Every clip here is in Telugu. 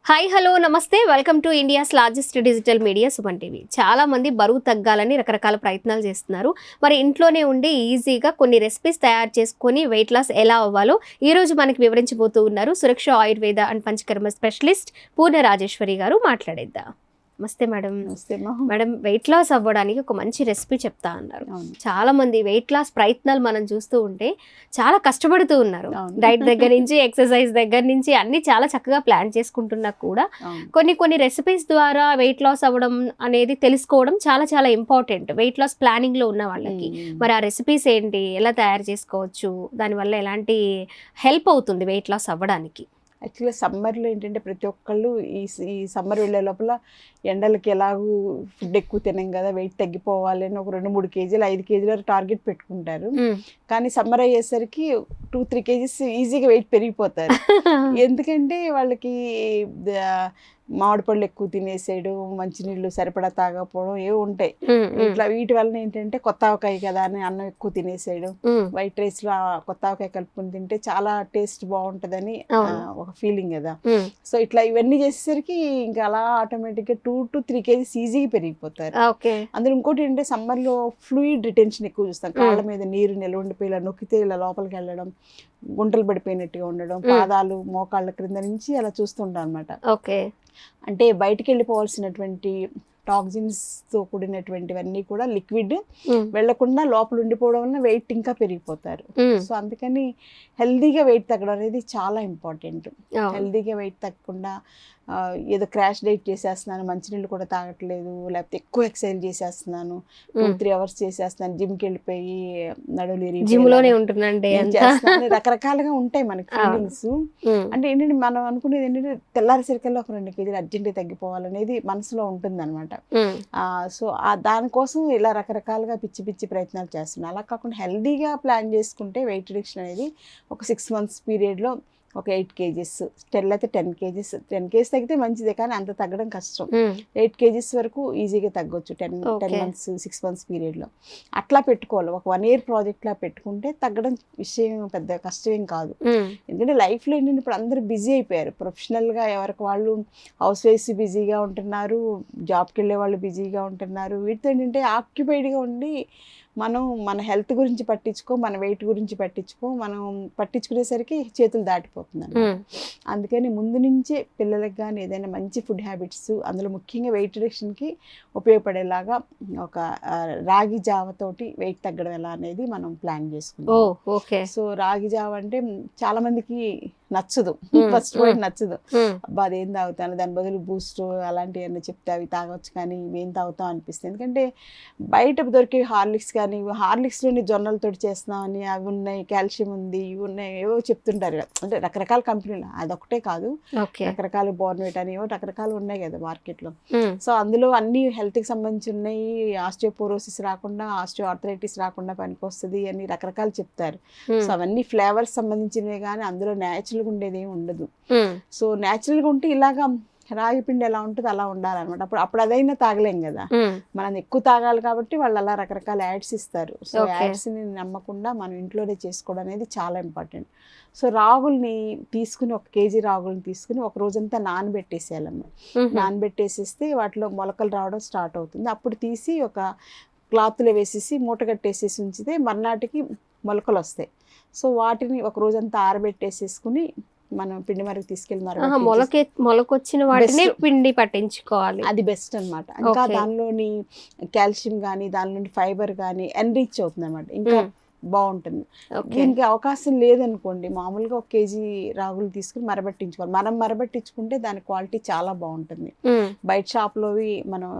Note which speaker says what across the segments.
Speaker 1: హాయ్ హలో నమస్తే welcome to India's largest digital media Suman TV. చాలా మంది బరువు తగ్గాలని రకరకాల ప్రయత్నాలు చేస్తున్నారు. మరి ఇంట్లోనే ఉండి ఈజీగా కొన్ని రెసిపీస్ తయారు చేసుకొని వెయిట్ లాస్ ఎలా అవ్వాలో ఈ రోజు మనకి వివరించబోతూ ఉన్నారు సురక్ష ఆయుర్వేద అండ్ పంచకర్మ స్పెషలిస్ట్ పూర్ణ రాజేశ్వరి గారు. మాట్లాడేద్దాం. నమస్తే మేడం.
Speaker 2: నమస్తే
Speaker 1: మేడం, వెయిట్ లాస్ అవ్వడానికి ఒక మంచి రెసిపీ చెప్తా అన్నారు. చాలా మంది వెయిట్ లాస్ ప్రయత్నాలు మనం చూస్తూ ఉంటే చాలా కష్టపడుతూ ఉన్నారు. డైట్ దగ్గర నుంచి ఎక్సర్సైజ్ దగ్గర నుంచి అన్ని చాలా చక్కగా ప్లాన్ చేసుకుంటున్నా కూడా కొన్ని రెసిపీస్ ద్వారా వెయిట్ లాస్ అవ్వడం అనేది తెలుసుకోవడం చాలా చాలా ఇంపార్టెంట్ వెయిట్ లాస్ ప్లానింగ్ లో ఉన్న వాళ్ళకి. మరి ఆ రెసిపీస్ ఏంటి, ఎలా తయారు చేసుకోవచ్చు, దానివల్ల ఎలాంటి హెల్ప్ అవుతుంది వెయిట్ లాస్ అవ్వడానికి?
Speaker 2: యాక్చువల్గా సమ్మర్లో ఏంటంటే ప్రతి ఒక్కళ్ళు ఈ సమ్మర్ వెళ్ళే లోపల ఎండలకి ఎలాగూ ఫుడ్ ఎక్కువ తినాం కదా, వెయిట్ తగ్గిపోవాలి అని ఒక 2-3 కేజీలు 5 కేజీల వరకు టార్గెట్ పెట్టుకుంటారు. కానీ సమ్మర్ అయ్యేసరికి 2-3 కేజీస్ ఈజీగా వెయిట్ పెరిగిపోతారు. ఎందుకంటే వాళ్ళకి మామిడి పళ్ళు ఎక్కువ తినేసేయడం, మంచినీళ్ళు సరిపడా తాగకపోవడం ఏవో ఉంటాయి. ఇట్లా వీటి వలన ఏంటంటే కొత్త ఆవకాయ కదా అని అన్నం ఎక్కువ తినేసేయడం, వైట్ రైస్ లో కొత్త ఆవకాయ కలుపుకొని తింటే చాలా టేస్ట్ బాగుంటదని ఒక ఫీలింగ్ కదా. సో ఇట్లా ఇవన్నీ చేసేసరికి ఇంకా అలా ఆటోమేటిక్ గా 2-3 కేజీస్ ఈజీగా పెరిగిపోతారు. అందులో ఇంకోటి ఏంటంటే సమ్మర్ లో ఫ్లూయిడ్ రిటెన్షన్ ఎక్కువ చూస్తాం. కాళ్ళ మీద నీరు నిల్వ ఉండిపోయి ఇలా నొక్కితే ఇలా లోపలికి వెళ్ళడం, గుంటలు పడిపోయినట్టుగా ఉండడం, పాదాలు మోకాళ్ళ క్రింద నుంచి అలా చూస్తుంటాం అనమాట. అంటే బయటికి వెళ్ళిపోవాల్సినటువంటి టాక్సిన్స్తో కూడినటువంటివన్నీ కూడా లిక్విడ్ వెళ్లకుండా లోపల ఉండిపోవడం వల్ల వెయిట్ ఇంకా పెరిగిపోతారు. సో అందుకని హెల్దీగా వెయిట్ తగ్గడం అనేది చాలా ఇంపార్టెంట్. హెల్దీగా వెయిట్ తగ్గకుండా ఏదో క్రాష్ డైట్ చేసేస్తున్నాను, మంచినీళ్ళు కూడా తాగట్లేదు, లేకపోతే ఎక్కువ ఎక్సర్సైజ్ చేసేస్తున్నాను, 2-3 అవర్స్ చేసేస్తున్నాను, జిమ్కి వెళ్ళిపోయి నడువులు
Speaker 1: జిమ్లోనే ఉంటున్నాండి,
Speaker 2: రకరకాలుగా ఉంటాయి మనకి ఫీలింగ్స్. అంటే ఏంటంటే మనం అనుకునేది ఏంటంటే తెల్లారిసరికల్లా ఒక 2 కేజీలు అర్జెంట్గా తగ్గిపోవాలనేది మనసులో ఉంటుంది అనమాట. సో దానికోసం ఇలా రకరకాలుగా పిచ్చి పిచ్చి ప్రయత్నాలు చేస్తున్నాను. అలా కాకుండా హెల్దీగా ప్లాన్ చేసుకుంటే వెయిట్ రిడక్షన్ అనేది ఒక 6 months పీరియడ్లో ఒక 8 కేజీస్, 10 అయితే 10 కేజీస్, 10 కేజీస్ తగ్గితే మంచిదే, కానీ అంత తగ్గడం కష్టం. 8 కేజీస్ వరకు ఈజీగా తగ్గొచ్చు 10 months 6 months పీరియడ్లో. అట్లా పెట్టుకోవాలి. ఒక 1 year ప్రాజెక్ట్లా పెట్టుకుంటే తగ్గడం విషయం పెద్ద కష్టమేం కాదు. ఎందుకంటే లైఫ్లో ఏంటంటే ఇప్పుడు అందరూ బిజీ అయిపోయారు. ప్రొఫెషనల్గా ఎవరికి వాళ్ళు హౌస్ వైఫ్స్ బిజీగా ఉంటున్నారు, జాబ్కి వెళ్ళే వాళ్ళు బిజీగా ఉంటున్నారు. వీటితో ఏంటంటే ఆక్యుపైడ్గా ఉండి మనం మన హెల్త్ గురించి పట్టించుకో, మన వెయిట్ గురించి పట్టించుకో, మనం పట్టించుకునేసరికి చేతులు దాటిపోతుంది. అందుకని ముందు నుంచే పిల్లలకు కానీ ఏదైనా మంచి ఫుడ్ హ్యాబిట్స్, అందులో ముఖ్యంగా వెయిట్ రిడక్షన్కి ఉపయోగపడేలాగా ఒక రాగి జావతోటి వెయిట్ తగ్గడం ఎలా అనేది మనం ప్లాన్ చేసుకుంటాం. సో రాగి జావ అంటే చాలా మందికి నచ్చదు, ఫస్ట్ పాయింట్ నచ్చదు. అబ్బా అదేం తాగుతాను, దాని బదులు బూస్ట్ అలాంటివి ఏమైనా చెప్తే అవి తాగొచ్చు, కానీ ఇవేం తాగుతాం అనిపిస్తుంది. ఎందుకంటే బయట దొరికే హార్లిక్స్ కానీ, హార్లిక్స్లోని జొన్నలతోటి చేస్తున్నామని, అవి ఉన్నాయి, కాల్షియం ఉంది, ఇవి ఉన్నాయి, ఏవో చెప్తుంటారు. అంటే రకరకాల కంపెనీలు, అదొకటే కాదు, రకరకాల బోర్న్వేట్ అని ఏవో రకరకాలు ఉన్నాయి కదా మార్కెట్లో. సో అందులో అన్ని హెల్త్కి సంబంధించి ఉన్నాయి. ఆస్టియోపోరోసిస్ రాకుండా, ఆస్టియోఆర్థరైటిస్ రాకుండా పనికొస్తుంది అని రకరకాలు చెప్తారు. సో అవన్నీ ఫ్లేవర్స్ సంబంధించినవి, కానీ అందులో న్యాచురల్గా ఉండేది ఏమి ఉండదు. సో న్యాచురల్గా ఉంటే ఇలాగా రాగి పిండి ఎలా ఉంటుంది అలా ఉండాలన్నమాట. అప్పుడు అదైనా తాగలేం కదా, మనం ఎక్కువ తాగాలి కాబట్టి వాళ్ళు అలా రకరకాల యాడ్స్ ఇస్తారు. సో యాడ్స్ని నమ్మకుండా మనం ఇంట్లోనే చేసుకోవడం అనేది చాలా ఇంపార్టెంట్. సో రాగుల్ని తీసుకుని 1 కేజీ రాగుల్ని తీసుకుని ఒక రోజంతా నానబెట్టేసేయాలన్నమాట. నానబెట్టేసేస్తే వాటిలో మొలకలు రావడం స్టార్ట్ అవుతుంది. అప్పుడు తీసి ఒక క్లాత్లో వేసేసి మూట కట్టేసేసి ఉంచితే మర్నాటికి మొలకలు వస్తాయి. సో వాటిని ఒక రోజంతా ఆరబెట్టేసేసుకుని మనం పిండి మరకు తీసుకెళ్ళి
Speaker 1: మొలకొచ్చిన వాటిని పిండి పట్టించుకోవాలి, అది
Speaker 2: బెస్ట్ అనమాట. ఇంకా దానిలోని కాల్షియం కానీ, దానిలోని ఫైబర్ కానీ ఎన్రిచ్ అవుతుంది అనమాట, ఇంకా బాగుంటుంది. దీనికి అవకాశం లేదనుకోండి, మామూలుగా 1 కేజీ రాగులు తీసుకుని మరబట్టించుకోవాలి. మనం మరబట్టించుకుంటే దాని క్వాలిటీ చాలా బాగుంటుంది. బయట షాప్లోవి మనం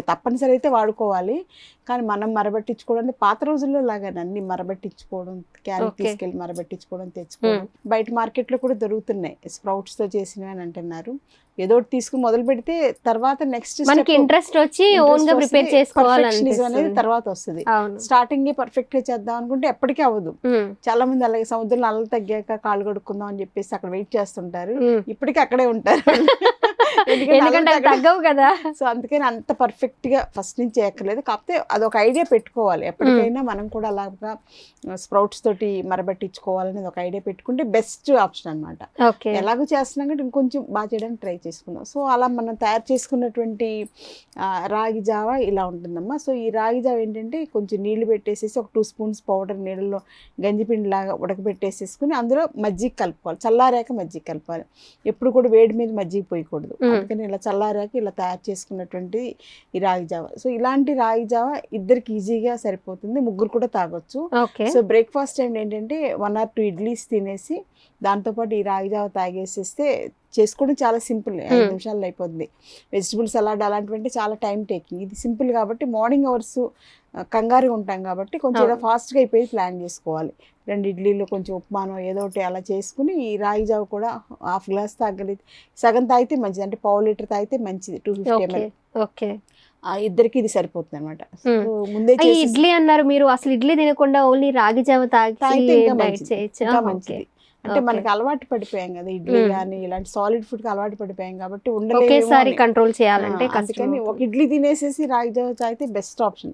Speaker 2: తప్పనిసరి అయితే వాడుకోవాలి, కానీ మనం మరబట్టించుకోవడం పాత రోజుల్లో లాగానే అన్ని మరబట్టించుకోవడం, క్యాన్ తీసుకెళ్ళి మరబట్టించుకోవడం, తెచ్చుకోవడం. బయట మార్కెట్లో కూడా దొరుకుతున్నాయి స్ప్రౌట్స్తో చేసినవి అని అంటున్నారు. ఏదో ఒకటి తీసుకుని మొదలు పెడితే తర్వాత నెక్స్ట్
Speaker 1: ఇంట్రెస్ట్ వచ్చి ఓన్ గా ప్రిపేర్ చేసుకోవాలి
Speaker 2: అనేది తర్వాత వస్తుంది. స్టార్టింగ్ పర్ఫెక్ట్ గా చేద్దాం అనుకుంటే ఎప్పటికీ అవ్వదు. చాలా మంది అలాగే సముద్రంలో అలలు తగ్గాక కాళ్ళు కడుక్కుందాం అని చెప్పేసి అక్కడ వెయిట్ చేస్తుంటారు, ఇప్పటికీ అక్కడే ఉంటారు.
Speaker 1: ఎందుకంటే అవి తగ్గవు కదా.
Speaker 2: సో అందుకని అంత పర్ఫెక్ట్ గా ఫస్ట్ నుంచి చేయక్కర్లేదు. కాకపోతే అదొక ఐడియా పెట్టుకోవాలి. ఎప్పటికైనా మనం కూడా అలాగా స్ప్రౌట్స్ తోటి మరబట్టించుకోవాలనేది ఒక ఐడియా పెట్టుకుంటే బెస్ట్ ఆప్షన్ అనమాట. ఎలాగో చేస్తున్నాం కంటే ఇంకొంచెం బాగా చేయడానికి ట్రై చేసుకుందాం. సో అలా మనం తయారు చేసుకున్నటువంటి రాగి జావ ఇలా ఉంటుందమ్మా. సో ఈ రాగి జావ ఏంటంటే కొంచెం నీళ్లు పెట్టేసేసి ఒక 2 స్పూన్స్ పౌడర్ నీళ్ళలో గంజిపిండి లాగా ఉడకబెట్టేసేసుకుని అందులో మజ్జిగ కలుపుకోవాలి. చల్లారాక మజ్జిగ కలపాలి. ఎప్పుడు కూడా వేడి మీద మజ్జిగ పోయకూడదు. అందుకని ఇలా చల్లారాక ఇలా తయారు చేసుకున్నటువంటి ఈ రాగి జావ. సో ఇలాంటి రాగి జావ ఇద్దరికి ఈజీగా సరిపోతుంది, ముగ్గురు కూడా తాగొచ్చు. సో బ్రేక్ఫాస్ట్ టైం ఏంటంటే 1 or 2 ఇడ్లీస్ తినేసి దాంతోపాటు ఈ రాగి జావ తాగేసేస్తే చేసుకోవడం చాలా సింపుల్, 5 నిమిషాల్లో అయిపోద్ది. వెజిటబుల్ సలాడ్ అలాంటివంటే చాలా టైం టేకింగ్. ఇది సింపుల్ కాబట్టి మార్నింగ్ అవర్స్ కంగారుగా ఉంటాం కాబట్టి కొంచెం ఏదో ఫాస్ట్గా అయిపోయి ప్లాన్ చేసుకోవాలి. 2 ఇడ్లీలు కొంచెం ఉప్మానో ఏదో ఒకటి అలా చేసుకుని ఈ రాగి జావ కూడా 1/2 గ్లాస్ తాగలి, సగం తాగితే మంచిది, అంటే 1/2 లీటర్ తాగితే మంచిది. 250 ml.
Speaker 1: ఓకే,
Speaker 2: ఇద్దరికి ఇది సరిపోతుంది అనమాట. ముందే
Speaker 1: ఇడ్లీ అన్నారు మీరు, అసలు ఇడ్లీ తినకుండా ఓన్లీ రాగి జావ తాగితే
Speaker 2: ఇంకా మంచిది. అంటే మనకి అలవాటు పడిపోయాం కదా ఇడ్లీ కానీ ఇలాంటి సాలిడ్ ఫుడ్ కి అలవాటు పడిపోయాం కాబట్టి
Speaker 1: ఒకేసారి కంట్రోల్ చేయాలంటే
Speaker 2: అందుకని ఒక ఇడ్లీ తినేసేసి రాగి జావ తాగితే బెస్ట్ ఆప్షన్.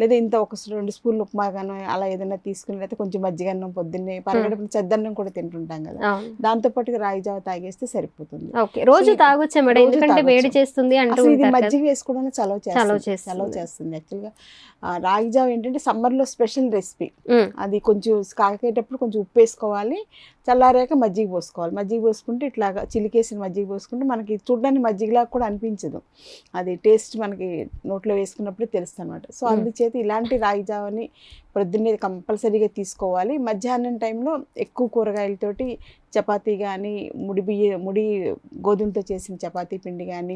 Speaker 2: లేదా ఇంత ఒక 2 స్పూన్లు ఉప్మా గానో అలా ఏదైనా తీసుకుని, లేకపోతే కొంచెం మజ్జిగన్నం పొద్దున్నే పరగడపు చెద్దన్నం కూడా తింటుంటాం కదా, దాంతో పాటు రాగి జావ తాగేస్తే సరిపోతుంది.
Speaker 1: రోజు తాగొచ్చా మేడం? ఎందుకంటే వేడి చేస్తుంది అంటే
Speaker 2: ఇది మజ్జిగ వేసుకోవడానికి చలవ చేస్తుంది. యాక్చువల్గా రాగి జావ ఏంటంటే సమ్మర్ లో స్పెషల్ రెసిపీ. అది కొంచెం కాకేటప్పుడు కొంచెం ఉప్పు వేసుకోవాలి, చల్లారాక మజ్జిగ పోసుకోవాలి. మజ్జిగ పోసుకుంటే ఇట్లాగా చిలికేసిన మజ్జిగ పోసుకుంటే మనకి చూడడానికి మజ్జిగలాగా కూడా అనిపించదు, అది టేస్ట్ మనకి నోట్లో వేసుకున్నప్పుడే తెలుస్తుంది అనమాట. సో అందుచేత ఇలాంటి రాగి జావని ప్రొద్దున్నే కంపల్సరీగా తీసుకోవాలి. మధ్యాహ్నం టైంలో ఎక్కువ కూరగాయలతోటి చపాతీ కానీ ముడి గోధుమతో చేసిన చపాతీ పిండి కానీ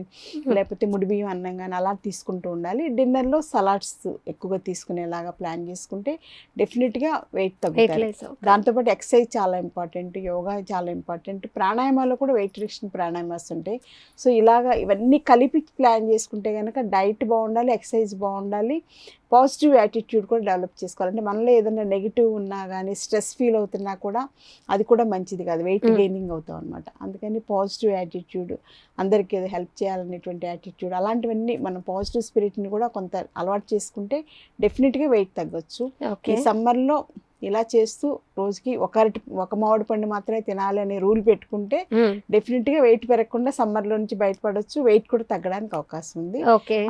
Speaker 2: లేకపోతే ముడి బియ్యం అన్నం కానీ అలా తీసుకుంటూ ఉండాలి. డిన్నర్లో సలాడ్స్ ఎక్కువగా తీసుకునేలాగా ప్లాన్ చేసుకుంటే డెఫినెట్గా వెయిట్ తగ్గుతుంది. దాంతోపాటు ఎక్సర్సైజ్ చాలా ఇంపార్టెంట్, యోగా చాలా ఇంపార్టెంట్, ప్రాణాయామాల్లో కూడా వెయిట్ రిడక్షన్ ప్రాణాయామాస్ ఉంటాయి. సో ఇలాగా ఇవన్నీ కలిపి ప్లాన్ చేసుకుంటే కనుక డైట్ బాగుండాలి, ఎక్సర్సైజ్ బాగుండాలి, పాజిటివ్ యాటిట్యూడ్ కూడా డెవలప్ చేసుకోవాలి. అంటే మనలో ఏదైనా నెగిటివ్ ఉన్నా కానీ స్ట్రెస్ ఫీల్ అవుతున్నా కూడా అది కూడా మంచిది కాదు, వెయిట్ గెయినింగ్ అవుతాం అనమాట. అందుకని పాజిటివ్ యాటిట్యూడ్, అందరికీ ఏదో హెల్ప్ చేయాలనేటువంటి యాటిట్యూడ్, అలాంటివన్నీ మనం పాజిటివ్ స్పిరిట్ని కూడా కొంత అలవాటు చేసుకుంటే డెఫినెట్గా వెయిట్ తగ్గొచ్చు. ఈ సమ్మర్లో ఇలా చేస్తూ రోజుకి ఒక మామిడి పండు మాత్రమే తినాలి అనే రూల్ పెట్టుకుంటే డెఫినెట్గా వెయిట్ పెరగకుండా సమ్మర్లో నుంచి బయటపడవచ్చు, వెయిట్ కూడా తగ్గడానికి అవకాశం ఉంది.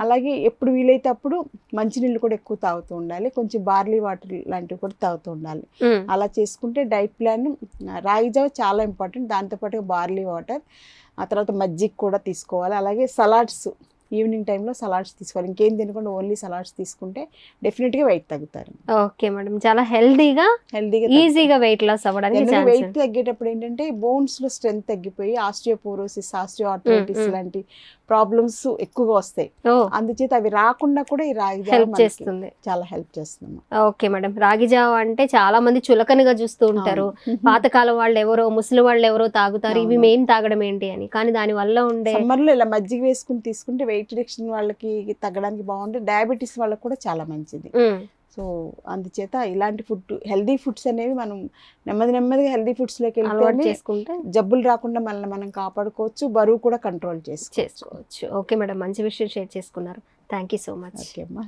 Speaker 2: అలాగే ఎప్పుడు వీలైతే అప్పుడు మంచినీళ్ళు కూడా ఎక్కువ తాగుతూ ఉండాలి, కొంచెం బార్లీ వాటర్ లాంటివి కూడా తాగుతూ ఉండాలి. అలా చేసుకుంటే డైట్ ప్లాన్ రాగి జావ చాలా ఇంపార్టెంట్. దాంతోపాటుగా బార్లీ వాటర్, ఆ తర్వాత మజ్జిగ కూడా తీసుకోవాలి. అలాగే సలాడ్స్ ఈవినింగ్ టైంలో సలాడ్స్ తీసుకోవాలి. ఇంకేం తినకుండా ఓన్లీ సలాడ్స్ తీసుకుంటే డెఫినెట్గా వెయిట్ తగ్గుతారు.
Speaker 1: ఓకే మేడం, చాలా హెల్దీగా ఈజీగా వెయిట్ లాస్ అవ్వడానికి.
Speaker 2: వెయిట్ తగ్గేటప్పుడు ఏంటంటే బోన్స్ లో స్ట్రెంత్ తగ్గిపోయి ఆస్టియోపోరోసిస్, ఆస్టియోఆర్థరైటిస్ లాంటి ప్రాబ్లమ్స్ ఎక్కువగా వస్తాయి. అందుచేత అవి రాకుండా కూడా ఈ రాగి జావ చేస్తుంది, చాలా హెల్ప్ చేస్తుంది.
Speaker 1: ఓకే మేడం, రాగి జావ అంటే చాలా మంది చులకనగా చూస్తూ ఉంటారు. పాతకాలం వాళ్ళు ఎవరో, ముసలి వాళ్ళు ఎవరో తాగుతారు, ఇవి మేం తాగడం ఏంటి అని. కానీ దాని వల్ల ఉండే
Speaker 2: సమ్మర్లో ఇలా మజ్జిగ వేసుకుని తీసుకుంటే వెయిట్ రిడక్షన్ వాళ్ళకి తగ్గడానికి బాగుంటుంది, డయాబెటీస్ వాళ్ళకి కూడా చాలా మంచిది. సో అందుచేత ఇలాంటి ఫుడ్, హెల్దీ ఫుడ్స్ అనేవి మనం నెమ్మదిగా హెల్దీ ఫుడ్స్లోకి వెళ్ళి జబ్బులు రాకుండా మనల్ని మనం కాపాడుకోవచ్చు, బరువు కూడా కంట్రోల్ చేసుకోవచ్చు.
Speaker 1: ఓకే మేడం, మంచి విషయం షేర్ చేసుకున్నారు. Thank you so much.
Speaker 2: Okay అమ్మా.